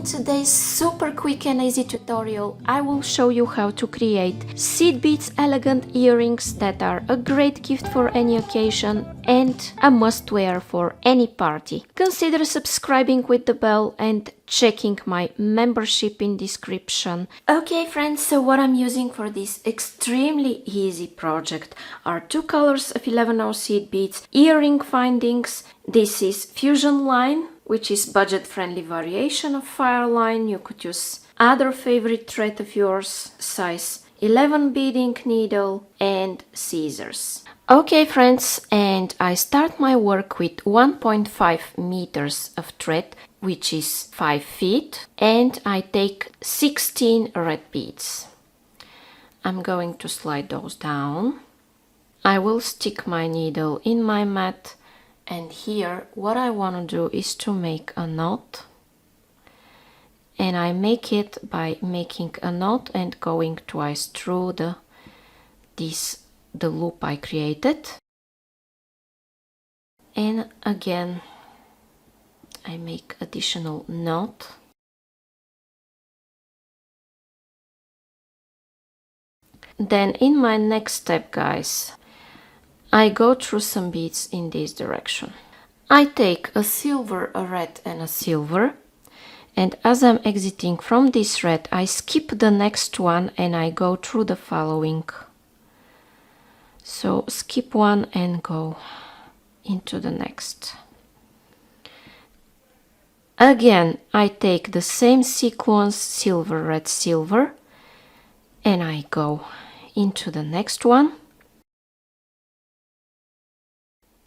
In today's super quick and easy tutorial, I will show you how to create seed beads elegant earrings that are a great gift for any occasion and a must-wear for any party. Consider subscribing with the bell and checking my membership in description. Okay friends, so what I'm using for this extremely easy project are two colors of 11/0 seed beads, earring findings. This is Fusionline, which is budget-friendly variation of Fireline. You could use other favorite thread of yours, size 11 beading needle and scissors. Okay friends, and I start my work with 1.5 meters of thread, which is 5 feet, and I take 16 red beads. I'm going to slide those down. I will stick my needle in my mat. And here what I want to do is to make a knot, and I make it by making a knot and going twice through the loop I created, and again I make additional knot. Then in my next step, guys, I go through some beads in this direction. I take a silver, a red and a silver, and as I'm exiting from this red, I skip the next one and I go through the following. So skip one and go into the next. Again, I take the same sequence, silver, red, silver, and I go into the next one.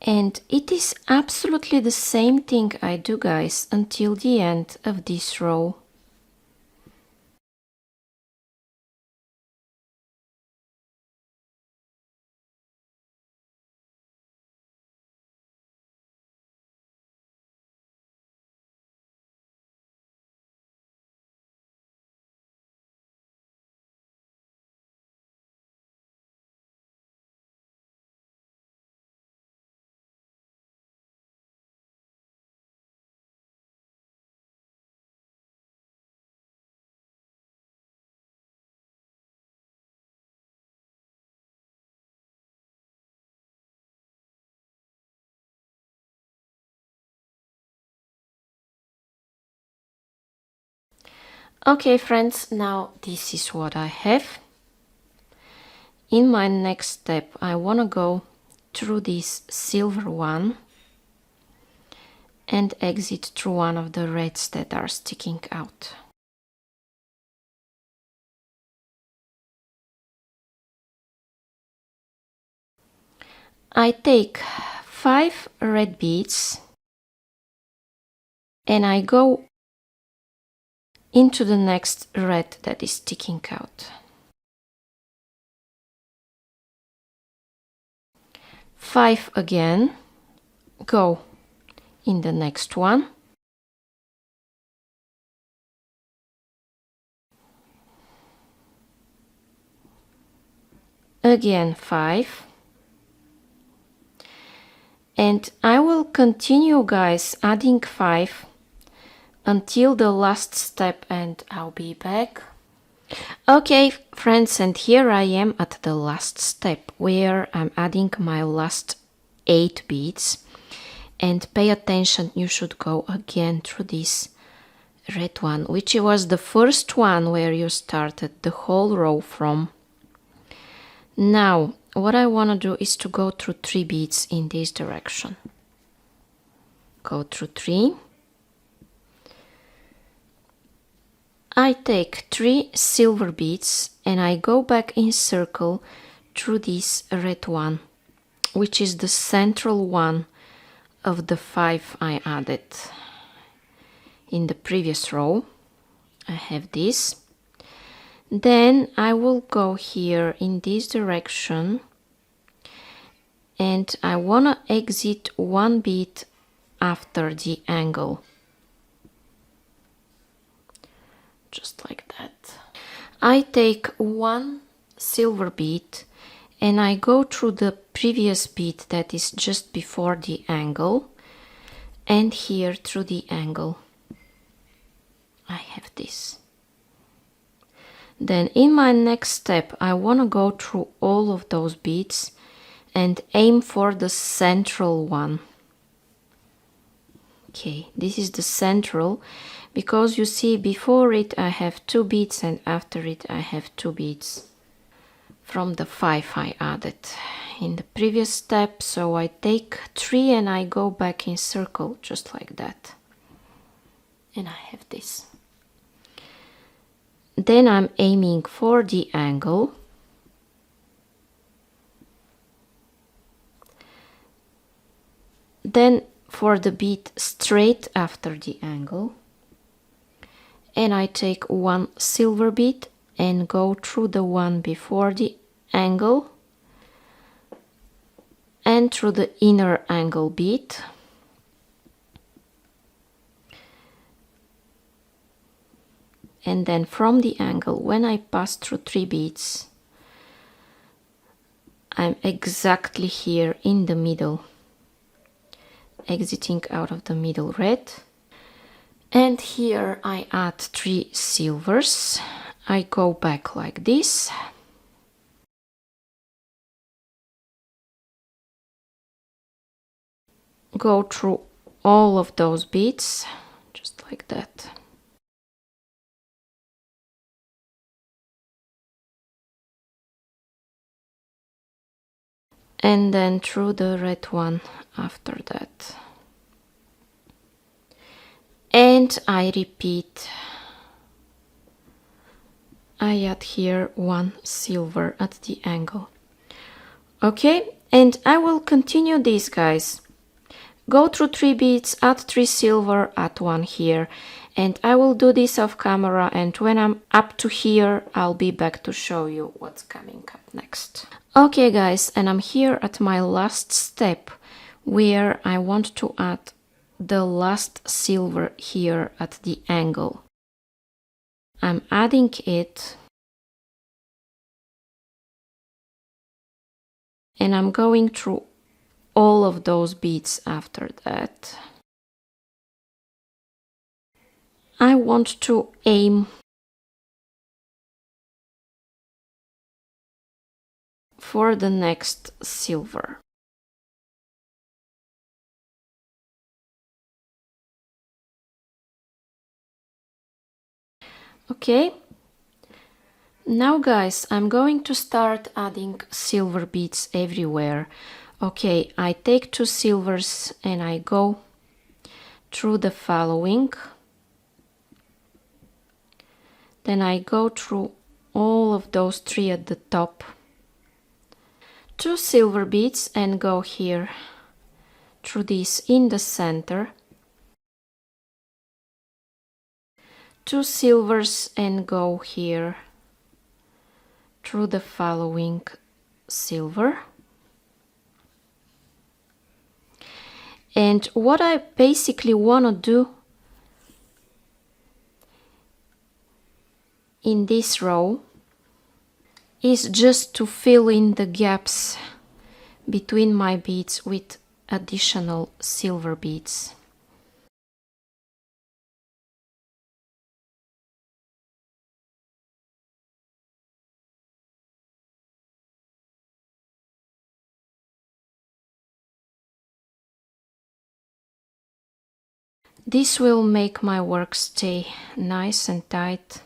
And it is absolutely the same thing I do, guys, until the end of this row. Okay friends, now this is what I have. In my next step I want to go through this silver one and exit through one of the reds that are sticking out. I take 5 red beads and I go into the next red that is sticking out. 5 again, go in the next one. Again 5. And I will continue, guys, adding 5 until the last step and I'll be back. Okay friends, and here I am at the last step where I'm adding my last 8 beads. And pay attention, you should go again through this red one, which was the first one where you started the whole row from. Now what I want to do is to go through 3 beads in this direction. Go through 3. I take 3 silver beads and I go back in circle through this red one, which is the central one of the 5 I added in the previous row. I have this. Then I will go here in this direction and I want to exit 1 bead after the angle. Just like that. I take 1 silver bead and I go through the previous bead that is just before the angle and here through the angle. I have this. Then in my next step, I want to go through all of those beads and aim for the central one. Okay, this is the central, because you see before it I have 2 beads and after it I have 2 beads from the 5 I added in the previous step. So I take 3 and I go back in circle just like that. And I have this. Then I'm aiming for the angle. Then for the bead straight after the angle. And I take 1 silver bead and go through the one before the angle and through the inner angle bead. And then from the angle, when I pass through 3 beads, I'm exactly here in the middle, exiting out of the middle red. And here I add 3 silvers. I go back like this. Go through all of those beads, just like that. And then through the red one after that. And I repeat. I add here 1 silver at the angle. Okay, and I will continue this, guys. Go through 3 beads, add 3 silver, add 1 here. And I will do this off camera, and when I'm up to here, I'll be back to show you what's coming up next. Okay guys, and I'm here at my last step where I want to add the last silver here at the angle. I'm adding it and I'm going through all of those beads after that. I want to aim for the next silver. Okay, now guys, I'm going to start adding silver beads everywhere. Okay, I take 2 silvers and I go through the following. Then I go through all of those 3 at the top. 2 silver beads and go here through this in the center. 2 silvers and go here through the following silver. And what I basically want to do in this row is just to fill in the gaps between my beads with additional silver beads. This will make my work stay nice and tight.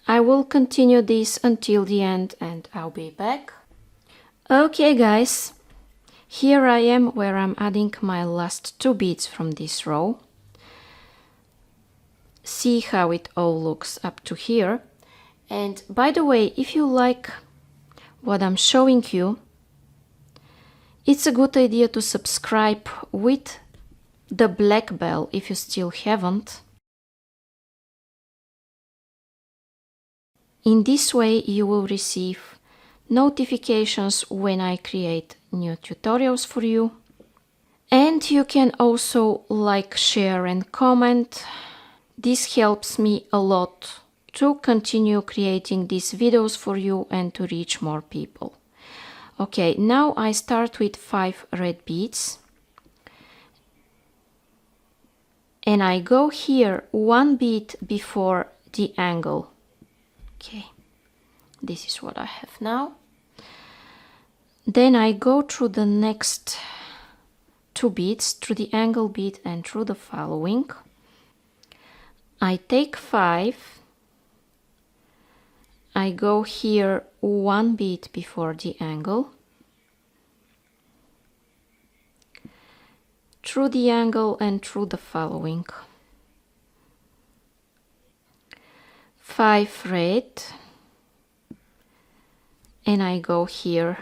I will continue this until the end and I'll be back. Okay guys, here I am where I'm adding my last 2 beads from this row. See how it all looks up to here. And by the way, if you like what I'm showing you, it's a good idea to subscribe with the black bell if you still haven't. In this way you will receive notifications when I create new tutorials for you. And you can also like, share and comment. This helps me a lot to continue creating these videos for you and to reach more people. Okay, now I start with 5 red beads and I go here one bead before the angle. Okay, this is what I have now. Then I go through the next 2 beads, through the angle bead and through the following. I take 5, I go here one bead before the angle, through the angle and through the following. 5 red, and I go here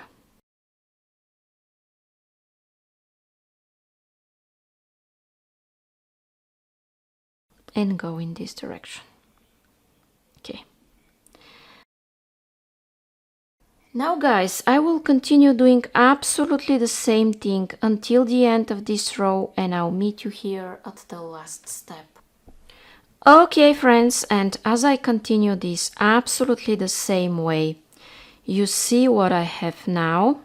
and go in this direction. Okay. Now guys, I will continue doing absolutely the same thing until the end of this row, and I'll meet you here at the last step. Okay friends, and as I continue this absolutely the same way, you see what I have now.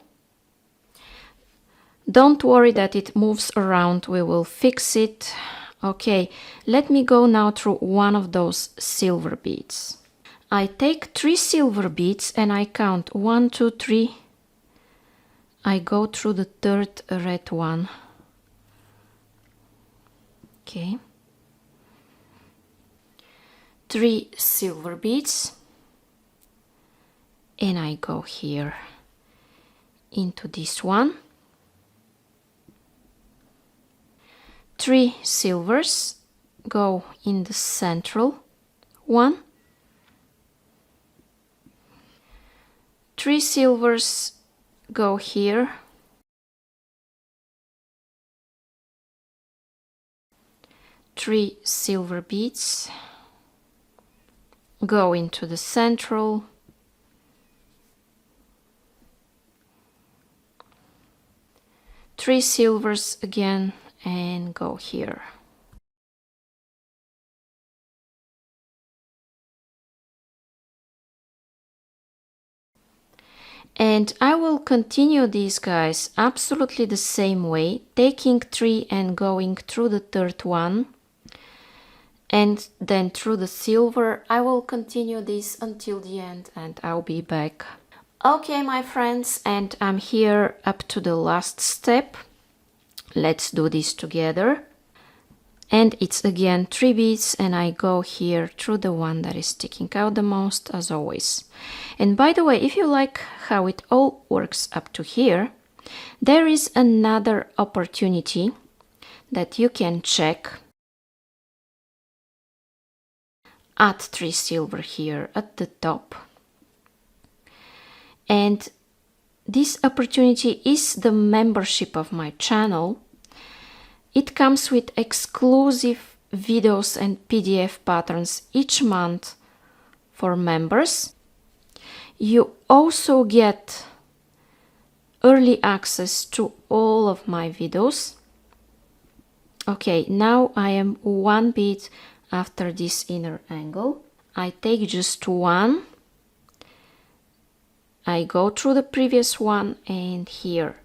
Don't worry that it moves around, we will fix it. Okay, let me go now through one of those silver beads. I take 3 silver beads and I count 1, 2, 3. I go through the 3rd red one. Okay. 3 silver beads. And I go here into this one. 3 silvers go in the central one. 3 silvers go here. 3 silver beads go into the central. 3 silvers again and go here. And I will continue these guys absolutely the same way, taking 3 and going through the 3rd one and then through the silver. I will continue this until the end and I'll be back. Okay my friends, and I'm here up to the last step. Let's do this together. And it's again 3 beads and I go here through the one that is sticking out the most, as always. And by the way, if you like how it all works up to here, there is another opportunity that you can check. Add 3 silver here at the top. And this opportunity is the membership of my channel. It comes with exclusive videos and PDF patterns each month for members. You also get early access to all of my videos. Okay, now I am 1 bead after this inner angle. I take just 1. I go through the previous one and here.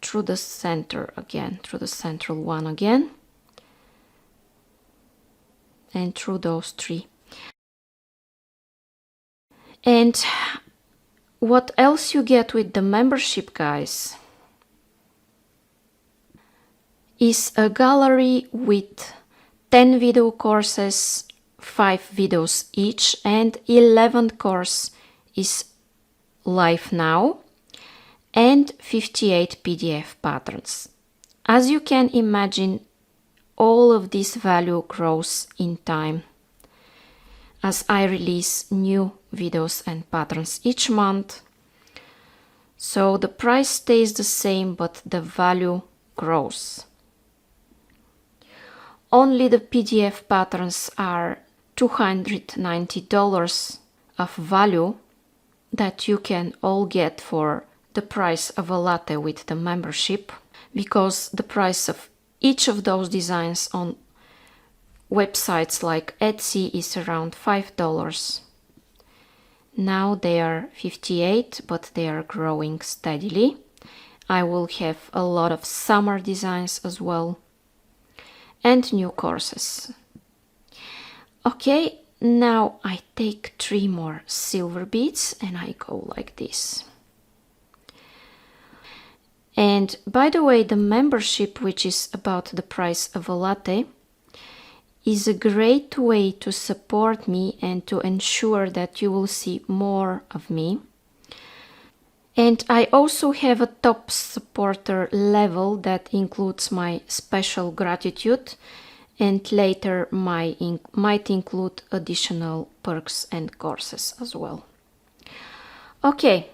Through the center again, through the central one again, and through those 3. And what else you get with the membership, guys, is a gallery with 10 video courses, 5 videos each, and 11th course is live now, and 58 PDF patterns. As you can imagine, all of this value grows in time as I release new videos and patterns each month. So the price stays the same, but the value grows. Only the PDF patterns are $290 of value that you can all get for the price of a latte with the membership, because the price of each of those designs on websites like Etsy is around $5. Now they are 58, but they are growing steadily. I will have a lot of summer designs as well. and new courses. Okay, now I take 3 more silver beads and I go like this. And by the way, the membership, which is about the price of a latte, is a great way to support me and to ensure that you will see more of me. And I also have a top supporter level that includes my special gratitude, and later might include additional perks and courses as well. Okay,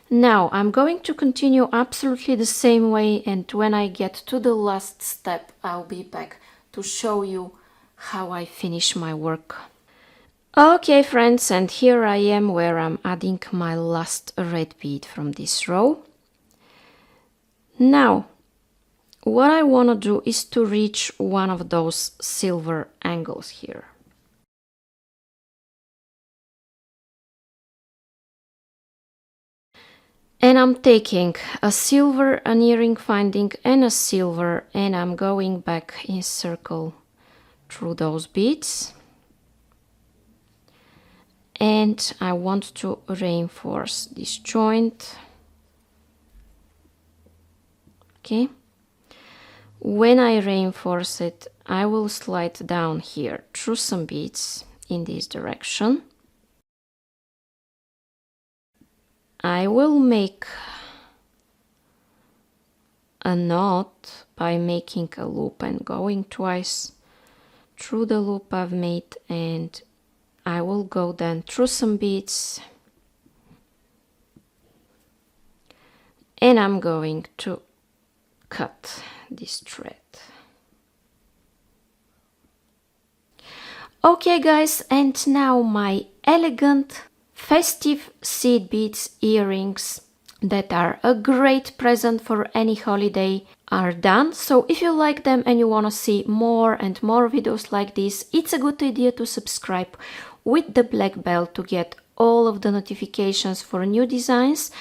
now I'm going to continue absolutely the same way, and when I get to the last step, I'll be back to show you how I finish my work. Okay friends, and here I am where I'm adding my last red bead from this row. Now, what I want to do is to reach one of those silver angles here. And I'm taking a silver, an earring finding and a silver, and I'm going back in circle through those beads. And I want to reinforce this joint. Okay. When I reinforce it, I will slide down here through some beads in this direction. I will make a knot by making a loop and going twice through the loop I've made, and I will go then through some beads and I'm going to cut this thread. Okay guys, and now my elegant festive seed beads earrings that are a great present for any holiday are done. So if you like them and you want to see more and more videos like this, it's a good idea to subscribe with the black bell to get all of the notifications for new designs.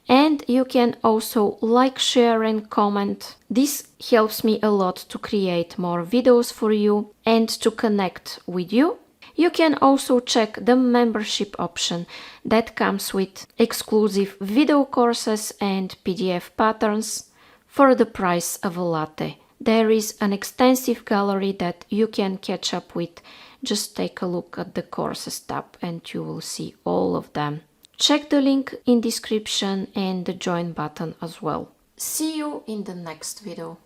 And you can also like, share and comment. This helps me a lot to create more videos for you and to connect with you. You can also check the membership option that comes with exclusive video courses and PDF patterns for the price of a latte. There is an extensive gallery that you can catch up with. Just take a look at the courses tab and you will see all of them. Check the link in description and the join button as well. See you in the next video.